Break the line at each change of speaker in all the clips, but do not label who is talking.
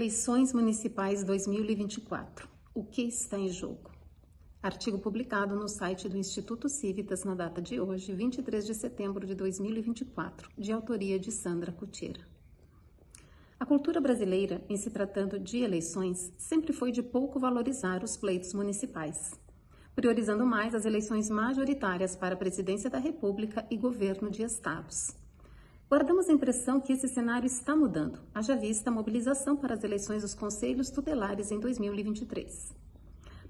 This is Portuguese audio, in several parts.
Eleições Municipais 2024. O que está em jogo? Artigo publicado no site do Instituto Civitas na data de hoje, 23 de setembro de 2024, de autoria de Sandra Cutiera. A cultura brasileira, em se tratando de eleições, sempre foi de pouco valorizar os pleitos municipais, priorizando mais as eleições majoritárias para a Presidência da República e governo de estados. Guardamos a impressão que esse cenário está mudando, haja vista a mobilização para as eleições dos conselhos tutelares em 2023.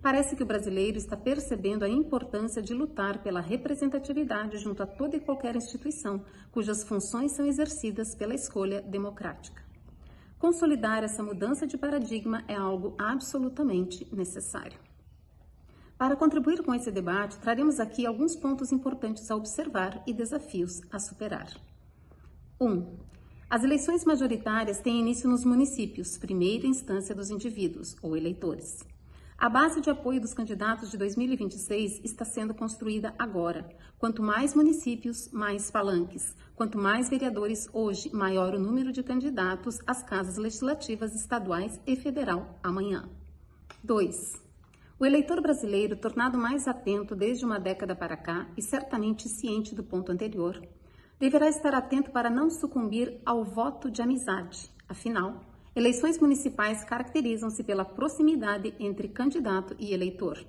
Parece que o brasileiro está percebendo a importância de lutar pela representatividade junto a toda e qualquer instituição cujas funções são exercidas pela escolha democrática. Consolidar essa mudança de paradigma é algo absolutamente necessário. Para contribuir com esse debate, traremos aqui alguns pontos importantes a observar e desafios a superar. 1. As eleições majoritárias têm início nos municípios, primeira instância dos indivíduos, ou eleitores. A base de apoio dos candidatos de 2026 está sendo construída agora. Quanto mais municípios, mais palanques. Quanto mais vereadores hoje, maior o número de candidatos às casas legislativas estaduais e federal amanhã. 2. O eleitor brasileiro, tornado mais atento desde uma década para cá e certamente ciente do ponto anterior, deverá estar atento para não sucumbir ao voto de amizade. Afinal, eleições municipais caracterizam-se pela proximidade entre candidato e eleitor.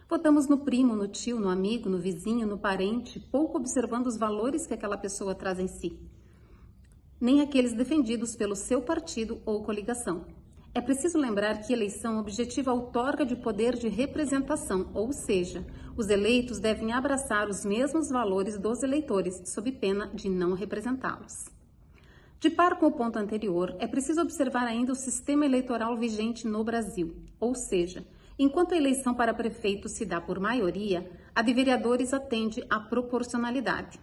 Votamos no primo, no tio, no amigo, no vizinho, no parente, pouco observando os valores que aquela pessoa traz em si, nem aqueles defendidos pelo seu partido ou coligação. É preciso lembrar que eleição objetiva a outorga de poder de representação, ou seja, os eleitos devem abraçar os mesmos valores dos eleitores, sob pena de não representá-los. De par com o ponto anterior, é preciso observar ainda o sistema eleitoral vigente no Brasil, ou seja, enquanto a eleição para prefeito se dá por maioria, a de vereadores atende à proporcionalidade.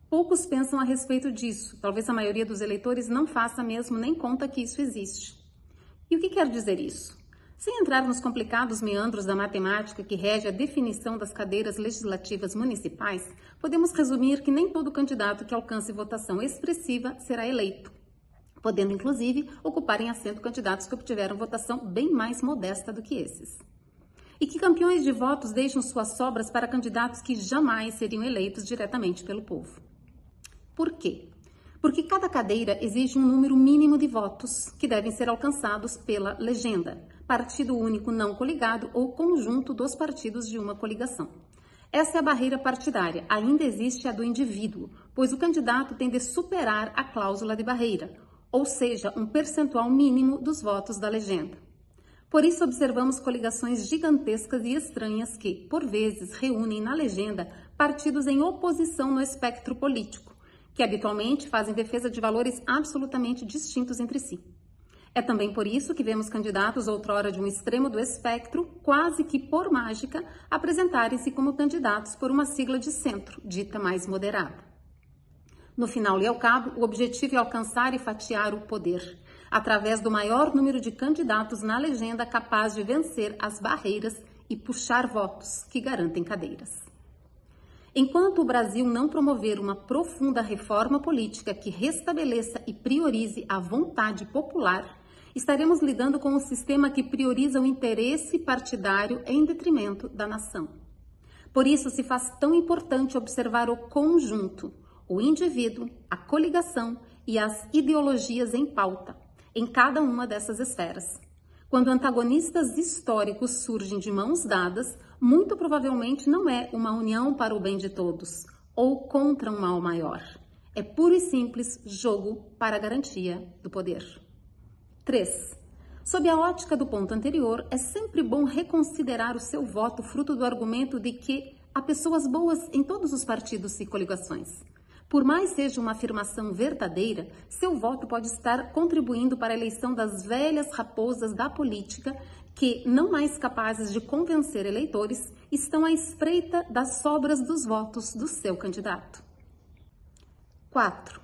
Poucos pensam a respeito disso, talvez a maioria dos eleitores não faça mesmo nem conta que isso existe. E o que quer dizer isso? Sem entrar nos complicados meandros da matemática que rege a definição das cadeiras legislativas municipais, podemos resumir que nem todo candidato que alcance votação expressiva será eleito, podendo inclusive ocupar em assento candidatos que obtiveram votação bem mais modesta do que esses. E que campeões de votos deixam suas sobras para candidatos que jamais seriam eleitos diretamente pelo povo. Por quê? Porque cada cadeira exige um número mínimo de votos que devem ser alcançados pela legenda, partido único não coligado ou conjunto dos partidos de uma coligação. Essa é a barreira partidária, ainda existe a do indivíduo, pois o candidato tem de superar a cláusula de barreira, ou seja, um percentual mínimo dos votos da legenda. Por isso observamos coligações gigantescas e estranhas que, por vezes, reúnem na legenda partidos em oposição no espectro político, que habitualmente fazem defesa de valores absolutamente distintos entre si. É também por isso que vemos candidatos outrora de um extremo do espectro, quase que por mágica, apresentarem-se como candidatos por uma sigla de centro, dita mais moderada. No final e ao cabo, o objetivo é alcançar e fatiar o poder, através do maior número de candidatos na legenda capaz de vencer as barreiras e puxar votos que garantem cadeiras. Enquanto o Brasil não promover uma profunda reforma política que restabeleça e priorize a vontade popular, estaremos lidando com um sistema que prioriza o interesse partidário em detrimento da nação. Por isso se faz tão importante observar o conjunto, o indivíduo, a coligação e as ideologias em pauta, em cada uma dessas esferas. Quando antagonistas históricos surgem de mãos dadas, muito provavelmente não é uma união para o bem de todos, ou contra um mal maior. É puro e simples jogo para a garantia do poder. 3. Sob a ótica do ponto anterior, é sempre bom reconsiderar o seu voto fruto do argumento de que há pessoas boas em todos os partidos e coligações. Por mais seja uma afirmação verdadeira, seu voto pode estar contribuindo para a eleição das velhas raposas da política que, não mais capazes de convencer eleitores, estão à espreita das sobras dos votos do seu candidato. 4.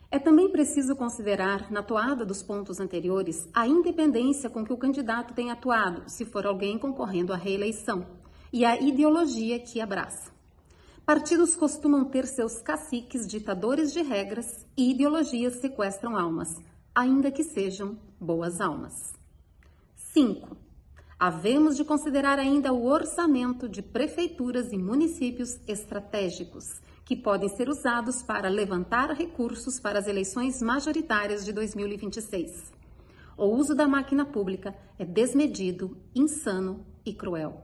É também preciso considerar, na toada dos pontos anteriores, a independência com que o candidato tem atuado, se for alguém concorrendo à reeleição, e a ideologia que abraça. Partidos costumam ter seus caciques ditadores de regras e ideologias sequestram almas. ainda que sejam boas almas. 5. Havemos de considerar ainda o orçamento de prefeituras e municípios estratégicos, que podem ser usados para levantar recursos para as eleições majoritárias de 2026. O uso da máquina pública é desmedido, insano e cruel.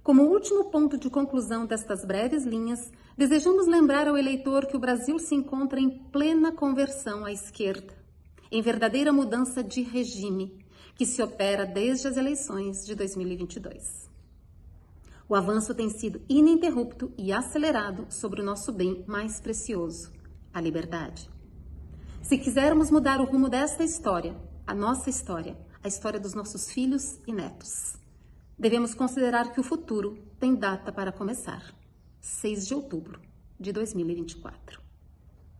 Como último ponto de conclusão destas breves linhas, desejamos lembrar ao eleitor que o Brasil se encontra em plena conversão à esquerda, em verdadeira mudança de regime, que se opera desde as eleições de 2022. O avanço tem sido ininterrupto e acelerado sobre o nosso bem mais precioso, a liberdade. Se quisermos mudar o rumo desta história, a nossa história, a história dos nossos filhos e netos, devemos considerar que o futuro tem data para começar, 6 de outubro de 2024.